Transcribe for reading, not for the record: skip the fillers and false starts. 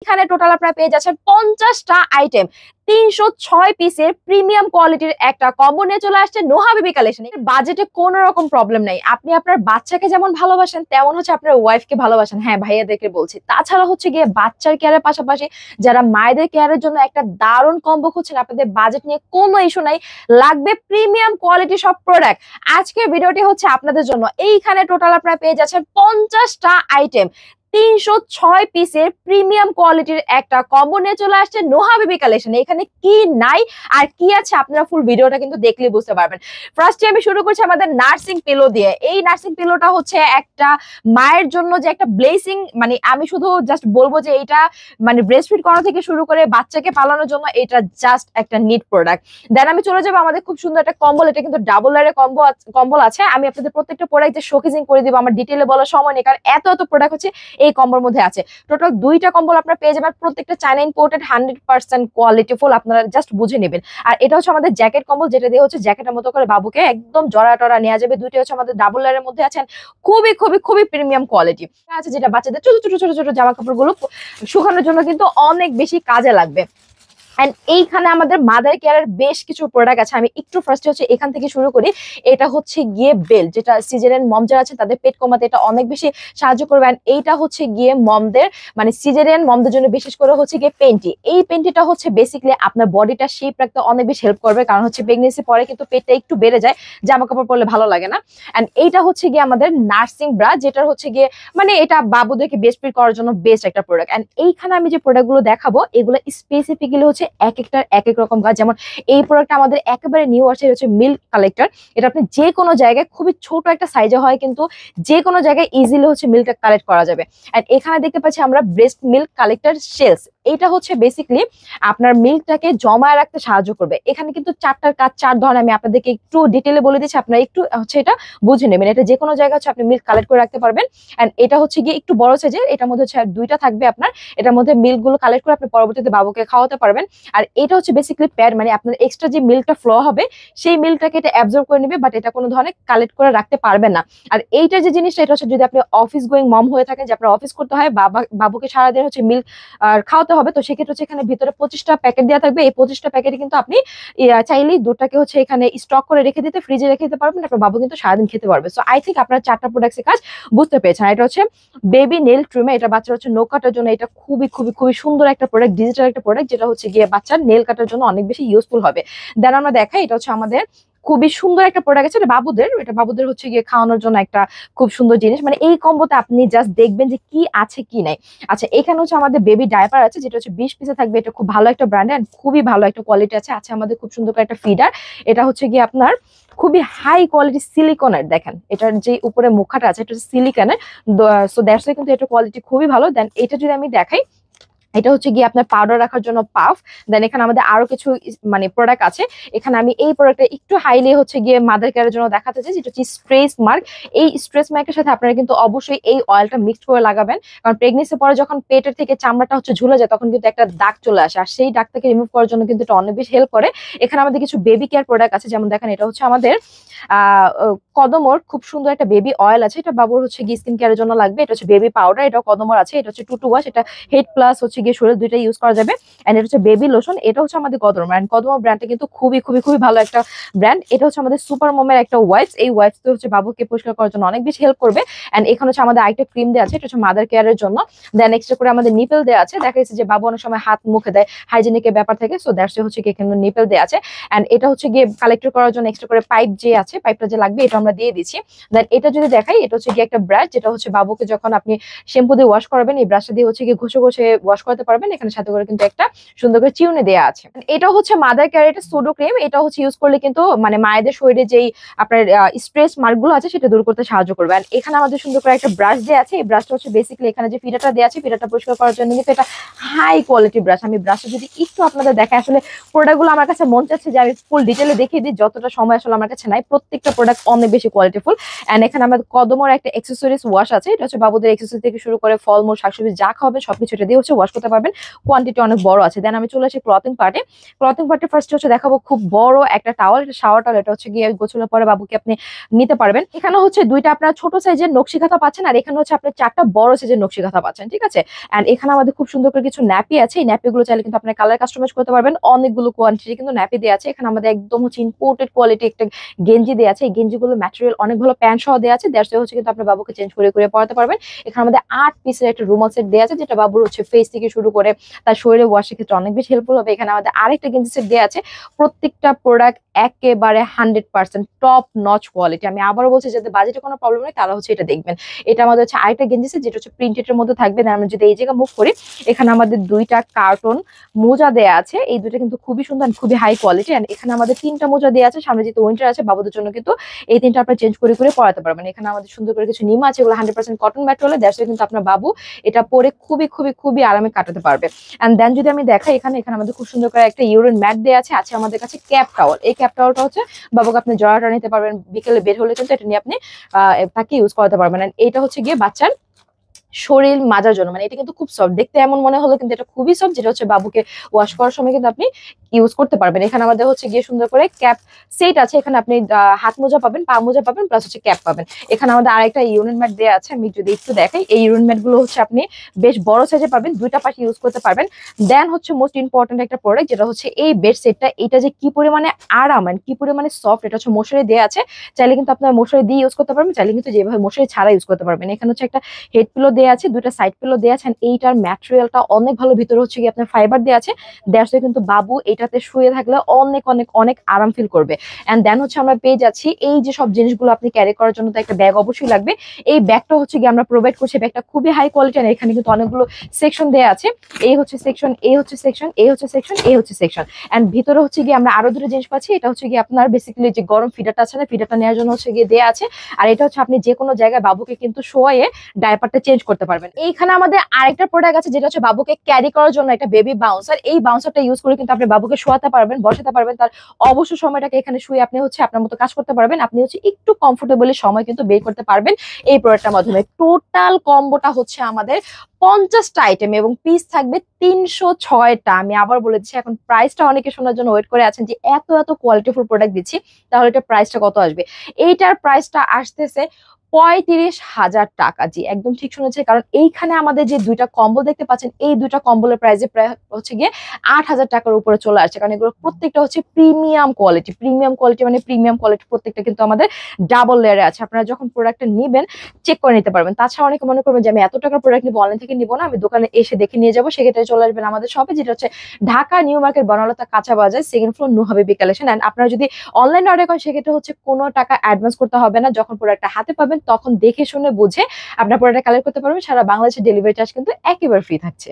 এইখানে টোটাল আপনারা পেয়ে যাচ্ছেন 50টা আইটেম, 306 পিসের প্রিমিয়াম কোয়ালিটির একটা কম্বো নিয়ে চলে আসছে নোহা বেবি কালেকশন। বাজেটে কোনো রকম প্রবলেম নাই, আপনি আপনার বাচ্চাকে যেমন ভালোবাসেন তেমন হচ্ছে আপনার ওয়াইফকে ভালোবাসেন, হ্যাঁ ভাইয়াদেরকে বলছি। তাছাড়া হচ্ছে গিয়ে বাচ্চার কেয়ারের পাশাপাশি যারা মায়েদের কেয়ারের জন্য একটা দারুণ কম্বো খুঁজছেন, আপনাদের বাজেট নিয়ে কোনো ইস্যু নাই, লাগবে প্রিমিয়াম কোয়ালিটি সব প্রোডাক্ট, আজকের ভিডিওটি হচ্ছে আপনাদের জন্য। এইখানে টোটাল আপনারা পেয়ে যাচ্ছেন 50টা আইটেম, 306 পিসের প্রিমিয়াম কোয়ালিটির একটা কম্বো নিয়ে চলে আসছে নোহা বেবি কালেকশন। এখানে কি নাই আর কি আছে আপনারা ফুল ভিডিওটা কিন্তু দেখলে বুঝতে পারবেন। ফার্স্টে আমি শুরু করছি আমাদের নার্সিং পিলো দিয়ে। এই নার্সিং পিলোটা হচ্ছে একটা মায়ের জন্য যে একটা ব্লেসিং, মানে আমি শুধু জাস্ট বলবো যে এটা মানে ব্রেস্ট ফিড করা থেকে শুরু করে বাচ্চাকে পালানোর জন্য এটা জাস্ট একটা নিট প্রোডাক্ট। দেন আমি চলে যাবো আমাদের খুব সুন্দর একটা কম্বল, এটা কিন্তু ডাবল লেয়ারের কম্বল আছে। আমি আপনাদের প্রত্যেকটা প্রোডাক্ট যে শোকেজিং করে দিব আমার ডিটেইলে বলার সময় নেই, কারণ এত এত প্রোডাক্ট হচ্ছে এই কম্বোর মধ্যে আছে। টোটাল 2টা কম্বল আপনারা পেয়ে যাবেন, প্রত্যেকটা চায়না ইম্পোর্টেড 100% কোয়ালিটিফুল, আপনারা জাস্ট বুঝে নেবেন। আর এটা হচ্ছে আমাদের জ্যাকেট কম্বল, যেটা দিয়ে হচ্ছে জ্যাকেটের মতো করে বাবুকে একদম জড়া টরা নেওয়া যাবে। 2টা হচ্ছে আমাদের ডাবল লেয়ারের মধ্যে আছেন, খুবই খুবই খুবই প্রিমিয়াম কোয়ালিটি আছে, যেটা বাচ্চাদের ছোট ছোট ছোট ছোট জামা কাপড়গুলো শুকানোর জন্য কিন্তু অনেক বেশি কাজে লাগবে। এন্ড এইখানে আমাদের মাদার কেয়ারের বেশ কিছু প্রোডাক্ট আছে। আমি একটু ফার্স্টে হচ্ছে এখান থেকে শুরু করি। এটা হচ্ছে গিয়ে বেল্ট, যেটা সিজারিয়ান মম যারা আছে তাদের পেট কমাতে এটা অনেক বেশি সাহায্য করবে। এন্ড এইটা হচ্ছে গিয়ে মমদের মানে সিজারিয়ান মমদের জন্য বিশেষ করে হচ্ছে গিয়ে পেন্টি। এই পেন্টিটা হচ্ছে বেসিক্যালি আপনার বডিটা শেপ রাখতে অনেক বেশি হেল্প করবে, কারণ হচ্ছে প্রেগনেন্সি পরে কিন্তু পেটটা একটু বেড়ে যায়, জামা কাপড় পরলে ভালো লাগে না। এন্ড এইটা হচ্ছে গিয়ে আমাদের নার্সিং ব্রা, যেটার হচ্ছে গিয়ে মানে এটা বাবুদেরকে বেস্ট ফিট করার জন্য বেস্ট একটা প্রোডাক্ট। এন্ড এইখানে আমি যে প্রোডাক্টগুলো দেখাবো এগুলো স্পেসিফিক্যালি হচ্ছে এক একটার এক এক রকম কাজ। যেমন এই প্রোডাক্ট আমাদের একেবারে নিউ আসে, হচ্ছে মিল্ক কালেক্টর। এটা আপনি যে কোনো জায়গায় খুবই ছোট একটা সাইজে হয়, কিন্তু যে কোনো জায়গায় ইজিলি হচ্ছে মিল্কটা কালেক্ট করা যাবে। আর এখানে দেখতে পাচ্ছি আমরা ব্রেস্ট মিল্ক কালেক্টর শেলস। এটা হচ্ছে বেসিক্যালি আপনার মিল্কটাকে জমায় রাখতে সাহায্য করবে। এখানে কিন্তু 4টার কাজ 4 ধরনের, আমি আপনাদেরকে একটু ডিটেইলে বলে দিচ্ছি, আপনারা একটু হচ্ছে এটা বুঝে নেবেন। এটা যে কোনো জায়গায় হচ্ছে আপনি মিল্ক কালেক্ট করে রাখতে পারবেন। এন্ড এটা হচ্ছে গিয়ে একটু বড় সাইজের, এটার মধ্যে হচ্ছে 2টা থাকবে আপনার, এটার মধ্যে মিল্ক গুলো কালেক্ট করে আপনি পরবর্তীতে বাবুকে খাওয়াতে পারবেন। আর এটা হচ্ছে বেসিক্যালি প্যাড, মানে আপনার এক্সট্রা যে মিল্কটা ফ্লো হবে সেই মিল্কটাকে এটা অ্যাবজর্ব করে নেবে, বাট এটা কোনো ধরনের কালেক্ট করে রাখতে পারবে না। আর এইটা যে জিনিসটা, এটা হচ্ছে যদি আপনি অফিস গোয়িং মম হয়ে থাকেন, যে আপনার অফিস করতে হয়, বাবুকে সারাদিন হচ্ছে মিল্ক খাওয়াতে হবে, তো সেক্ষেত্রে হচ্ছে এখানে ভিতরে 25টা প্যাকেট দেওয়া থাকবে। এই 25টা প্যাকেটে কিন্তু আপনি চাইলেই দুধটাকে হচ্ছে এখানে স্টক করে রেখে দিতে, ফ্রিজে রেখে দিতে পারবেন, আপনার বাবু কিন্তু সারাদিন খেতে পারবে। সো আই থিঙ্ক আপনার 4টা প্রোডাক্টসের কাজ বুঝতে পেরেছেন। এটা হচ্ছে বেবি নেল ট্রিমে, এটা বাচ্চার হচ্ছে নখ কাটার জন্য এটা খুবই খুবই খুবই সুন্দর একটা প্রোডাক্ট, ডিজিটাল একটা প্রোডাক্ট, যেটা হচ্ছে গিয়ে বাচ্চার নেল কাটার জন্য অনেক বেশি ইউজফুল হবে। দেন আমরা দেখাই, এটা হচ্ছে আমাদের খুবই সুন্দর একটা প্রোডাক্ট আছে, এটা বাবুদের হচ্ছে গিয়ে খাওয়ানোর জন্য একটা খুব সুন্দর জিনিস। মানে এই কম্বোতে আপনি জাস্ট দেখবেন যে কি আছে কি নাই। আচ্ছা, এখানে হচ্ছে আমাদের বেবি ডায়াপার আছে, যেটা হচ্ছে 20 পিসে থাকবে। এটা খুব ভালো একটা ব্র্যান্ড এন্ড খুবই ভালো একটা কোয়ালিটি আছে। আছে আমাদের খুব সুন্দর একটা ফিডার, এটা হচ্ছে গিয়ে আপনার খুবই হাই কোয়ালিটি সিলিকনের। দেখেন এটার যে উপরে মুখাটা আছে এটা হচ্ছে সিলিকনের, সো দ্যাটস ওয়াই কিন্তু এটার কোয়ালিটি খুবই ভালো। দেন এটা যদি আমি দেখাই, এটা হচ্ছে গিয়ে আপনার পাউডার রাখার জন্য পাফ। দেন এখানে আমাদের আরো কিছু মানে প্রোডাক্ট আছে। এখানে আমি এই প্রোডাক্টটা একটু হাইলি হচ্ছে গিয়ে মাদার কেয়ারের জন্য দেখাতে চাই, যেটা হচ্ছে স্ট্রেস মার্ক। এই স্ট্রেস মার্কের সাথে আপনারা কিন্তু অবশ্যই এই অয়েলটা মিক্স করে লাগাবেন, কারণ প্রেগনেন্সি পরে যখন পেটের থেকে চামড়াটা হচ্ছে ঝুলে যায় তখন কিন্তু একটা দাগ চলে আসে, আর সেই দাগটাকে রিমুভ করার জন্য কিন্তু এটা অনেক বেশি হেল্প করে। এখানে আমাদের কিছু বেবি কেয়ার প্রোডাক্ট আছে, যেমন দেখেন এটা হচ্ছে আমাদের কদমর খুব সুন্দর একটা বেবি অয়েল আছে, এটা বাবুর হচ্ছে গিয়ে স্কিন কেয়ারের জন্য লাগবে। এটা হচ্ছে বেবি পাউডার, এটা কদমর আছে। এটা হচ্ছে 2 to ওয়াশ, এটা হেড প্লাস হচ্ছে গিয়ে শরীর দুইটা ইউজ করা যাবে। এন্ড এটা হচ্ছে বেবি লোশন, এটা হচ্ছে আমাদের কদমর। এন্ড কদমর ব্র্যান্ডটা কিন্তু খুবই খুবই খুবই ভালো একটা ব্র্যান্ড। এটা হচ্ছে আমাদের সুপার মমের একটা ওয়াইপস, এই ওয়াইপস তো হচ্ছে বাবুকে পরিষ্কার করার জন্য অনেক বেশি হেল্প করবে। এন্ড এখানে হচ্ছে আমাদের আরেকটা ক্রিম দেওয়া আছে, এটা হচ্ছে মাদার কেয়ারের জন্য। দেন এক্সট্রা করে আমাদের নিপেল দেওয়া আছে, দেখা যাচ্ছে যে বাবু অনেক সময় হাত মুখে দেয়, হাইজেনিকের ব্যাপার থাকে, সো দ্যাটস হচ্ছে কি এখানে নিপেল দেওয়া আছে। এন্ড এটা হচ্ছে গিয়ে কালেক্টর করার জন্য এক্সট্রা করে পাইপ যে আছে, পাইপটা যে লাগবে এটা আমরা দিয়ে দিচ্ছি। দেন এটা যদি দেখাই, এটা হচ্ছে গিয়ে একটা ব্রাশ, যেটা হচ্ছে বাবুকে যখন আপনি শ্যাম্পু দিয়ে ওয়াশ করবেন এই ব্রাশটা দিয়ে হচ্ছে গিয়ে ঘষে ঘষে ওয়াশ করতে পারবেন। এখানে সাথে করে কিন্তু একটা সুন্দর করে চিউনে দেওয়া আছে। এটা হচ্ছে মাদার কেয়ার, এটা সুডো ক্রিম। এটা হচ্ছে ইউজ করলে কিন্তু মানে মায়েদের শরীরে যেই আপনার স্ট্রেস মার্কগুলো আছে সেটা দূর করতে সাহায্য করবে। আর এখানে আমাদের সুন্দর করে একটা ব্রাশ দেওয়া আছে, এই ব্রাশটা হচ্ছে বেসিক্যালি এখানে যে ফিডারটা দেওয়া আছে, ফিডারটা পরিষ্কার করার জন্য কিন্তু এটা হাই কোয়ালিটি ব্রাশ। আমি ব্রাশটা যদি একটু আপনাদের দেখাই, আসলে প্রোডাক্টগুলো আমার কাছে মন চাচ্ছে যে আমি ফুল ডিটেলে দেখিয়ে দিই, যতটা সময় আসলে আমার কাছে নাই। প্রত্যেকটা প্রোডাক্ট অনেক বেশি কোয়ালিটিফুল। এন্ড এখানে আমাদের কদমর একটা অ্যাক্সেসরিজ ওয়াশ আছে, এটা হচ্ছে বাবুদের অ্যাক্সেসরি থেকে শুরু করে ফলমূল শাকসবজি যা খাওয়াবেন সবকিছু এটা দিয়ে হচ্ছে ওয়াশ করতে পারবেন। কোয়ান্টিটি অনেক বড় আছে। দেন আমি চলে আসি ক্লথিং পার্টে। ক্লথিং পার্টে ফার্স্ট হচ্ছে দেখাবো খুব বড় একটা টাওয়াল, এটা শাওয়ার টাওয়াল। এটা হচ্ছে গিয়ে গোছলের পরে বাবুকে আপনি নিতে পারবেন। এখানে হচ্ছে 2টা আপনার ছোট সাইজের নকশি কাঁথা পাচ্ছেন, আর এখানে হচ্ছে আপনি 4টা বড় সাইজের নকশি কাঁথা পাচ্ছেন, ঠিক আছে। এন্ড এখানে আমাদের খুব সুন্দর করে কিছু ন্যাপি আছে, এই ন্যাপিগুলো চাইলে কিন্তু আপনার কালার কাস্টমাইজ করতে পারবেন। অনেকগুলো কোয়ান্টিটি কিন্তু ন্যাপি দেওয়া আছে। এখানে আমাদের একদম হচ্ছে ইম্পোর্টেড কোয়ালিটি একটা গেঞ্জি দেওয়া আছে। এই গেঞ্জিগুলো ম্যাটেরিয়াল অনেক ভালো, প্যান্ট সহ দেওয়া আছে। দ্যাটস হচ্ছে কিন্তু আপনার বাবুকে চেঞ্জ করে করে পড়াতে পারবেন। এখানে আমাদের 8 পিসের একটা রুমাল সেট দেওয়া আছে, যেটা বাবুর হচ্ছে ফেস থেকে শুরু করে তার শরীরে ওয়াশের ক্ষেত্রে অনেক বেশি হেল্পফুল হবে। এখানে আমাদের আরেকটা গেঞ্জি সেট দেওয়া আছে। প্রত্যেকটা প্রোডাক্ট একেবারে 100% টপ নচ কোয়ালিটি। আমি আবারও বলছি, যাদের বাজেটে কোনো প্রবলেম নেই তারা হচ্ছে এটা দেখবেন। এটা আমাদের হচ্ছে আরেকটা গেঞ্জি সেট, যেটা হচ্ছে প্রিন্টেড এর মধ্যে থাকবে। আমরা যদি এই জায়গা মুভ করি, এখানে আমাদের 2টা কার্টন মোজা দেয়া আছে। এই দুটো কিন্তু খুবই সুন্দর, খুবই হাই কোয়ালিটি। এন্ড এখানে আমাদের 3টা মোজা দেয়া আছে। সামনে যেহেতু উইন্টার আছে, বাবুদের জন্য কিন্তু এই 3টা আপনারা চেঞ্জ করে করে পরাতে পারবেন। এখানে আমাদের সুন্দর করে কিছু নিমা আছে, এগুলো 100% কটন ম্যাটেরিয়াল। দ্যাটস কিন্তু আপনার বাবু এটা পরে খুবই খুবই খুবই আরামে কাটাতে পারবে। এন্ড দেন যদি আমি দেখাই, এখানে আমাদের খুব সুন্দর করে একটা ইউরিন ম্যাট দেয়া আছে। আছে আমাদের কাছে ক্যাপ টাওয়াল। এই ক্যাপ টাওয়ালটা হচ্ছে বাবুকে আপনি জড়াটা নিতে পারবেন, বিকেলে বের হলে কিন্তু এটা নিয়ে আপনি তাকে ইউজ করতে পারবেন। এন্ড এটা হচ্ছে গিয়ে বাচ্চার শরীর মাজার জন্য, মানে এটা কিন্তু খুব সফট, দেখতে এমন মনে হলো কিন্তু এটা খুবই সফট, যেটা হচ্ছে বাবুকে ওয়াশ করার সময় কিন্তু আপনি ইউজ করতে পারবেন। এখানে আমাদের হচ্ছে গিয়ে সুন্দর করে ক্যাপ সেট আছে। এখানে আপনি হাত মোজা পাবেন, পা মোজা পাবেন, প্লাস হচ্ছে ক্যাপ পাবেন। এখানে আমাদের আরেকটা ইউরিন ম্যাট দেওয়া আছে। আমি যদি একটু দেখাই, এই ইউরিন ম্যাট গুলো হচ্ছে আপনি বেশ বড় সাইজে পাবেন, 2টা পাশে ইউজ করতে পারবেন। দেন হচ্ছে মোস্ট ইম্পর্টেন্ট একটা প্রোডাক্ট, যেটা হচ্ছে এই বেড সেটটা। এটা যে কি পরিমাণে আরাম এন্ড কি পরিমাণে সফট, এটা হচ্ছে মশারি দেওয়া আছে। চাইলে কিন্তু আপনার মশারি দিয়ে ইউজ করতে পারবেন, চাইলে কিন্তু যেভাবে মশারি ছাড়া ইউজ করতে পারবেন। এখানে হচ্ছে একটা হেড পিলো দেওয়া আছে, 2টা সাইড পিলো দেওয়া আছে। এইটার ম্যাটেরিয়ালটা অনেক ভালো, ভিতরে হচ্ছে কি আপনার ফাইবার দেওয়া আছে। দ্যাটস কিন্তু বাবু এটাতে শুয়ে থাকলে অনেক অনেক অনেক আরাম ফিল করবে। এন্ড দেন হচ্ছে আমরা পেয়ে যাচ্ছি এই যে সব জিনিসগুলো আপনি ক্যারি করার জন্য তো একটা ব্যাগ অবশ্যই লাগবে। এই ব্যাগটা হচ্ছে কি আমরা প্রোভাইড করছি। ব্যাগটা খুবই হাই কোয়ালিটি। আর এখানে কিন্তু অনেকগুলো সেকশন দেওয়া আছে। এই হচ্ছে সেকশন, এই হচ্ছে সেকশন, এই হচ্ছে সেকশন, এই হচ্ছে সেকশন। এন্ড ভিতরে হচ্ছে গিয়ে আমরা আরো 2টা জিনিস পাচ্ছি। এটা হচ্ছে গিয়ে আপনার বেসিক্যালি যে গরম ফিডারটা আছে না, ফিডারটা নেওয়ার জন্য হচ্ছে গিয়ে দেওয়া আছে। আর এটা হচ্ছে আপনি যে কোনো জায়গায় বাবুকে কিন্তু শোয়ে ডায়পারটা চেঞ্জ করতে পারবেন। এইখানে আমাদের আরেকটা প্রোডাক্ট আছে, যেটা হচ্ছে বাবুকে ক্যারি করার জন্য একটা বেবি বাউন্সার। এই বাউন্সারটা ইউজ করে কিন্তু আপনি বাবুকে শোয়াতে পারবেন, বসাতে পারবেন। তার অবসর সময়টাকে এখানে শুয়ে আপনি হচ্ছে আপনার মতো কাজ করতে পারবেন। আপনি হচ্ছে একটু কমফোর্টেবলি সময় কিন্তু বের করতে পারবেন এই প্রোডাক্টটার মাধ্যমে। টোটাল কম্বোটা হচ্ছে আমাদের 50টা আইটেম এবং পিস থাকবে 306টা। আমি আবার বলে দিচ্ছি, এখন প্রাইসটা অনেকে শোনার জন্য ওয়েট করে আছেন যে এত এত কোয়ালিটিফুল প্রোডাক্ট দিচ্ছি, তাহলে এটা প্রাইসটা কত আসবে। এইটার প্রাইসটা আসতেছে 35,000 টাকা। জি, একদম ঠিক শুনেছে, কারণ এইখানে আমাদের যে 2টা কম্বল দেখতে পাচ্ছেন, এই 2টা কম্বলের প্রাইসে প্রায় হচ্ছে গিয়ে 8,000 টাকার উপরে চলে আসছে। কারণ এগুলো প্রত্যেকটা হচ্ছে প্রিমিয়াম কোয়ালিটি। প্রিমিয়াম কোয়ালিটি মানে প্রিমিয়াম কোয়ালিটি, প্রত্যেকটা কিন্তু আমাদের ডাবল লেয়ারে আছে। আপনারা যখন প্রোডাক্টটা নেবেন চেক করে নিতে পারবেন। তাছাড়া অনেকে মনে করবেন যে আমি এত টাকার প্রোডাক্ট নিবো, অনলাইন থেকে নিবো না, আমি দোকানে এসে দেখে নিয়ে যাবো, সেক্ষেত্রে চলে আসবেন আমাদের শপে, যেটা হচ্ছে ঢাকা নিউ মার্কেট, বনলতা কাঁচা বাজার, 2nd ফ্লোর, নূর হাবিবি কালেকশন। এন্ড আপনারা যদি অনলাইন অর্ডার করেন, সেক্ষেত্রে হচ্ছে কোনো টাকা অ্যাডভান্স করতে হবে না। যখন প্রোডাক্টটা হাতে পাবেন তখন দেখে শুনে বুঝে আপনার প্রোডাক্ট কালেক্ট করতে পারবেন। সারা বাংলাদেশের ডেলিভারি চার্জ কিন্তু একেবারে ফ্রি থাকছে।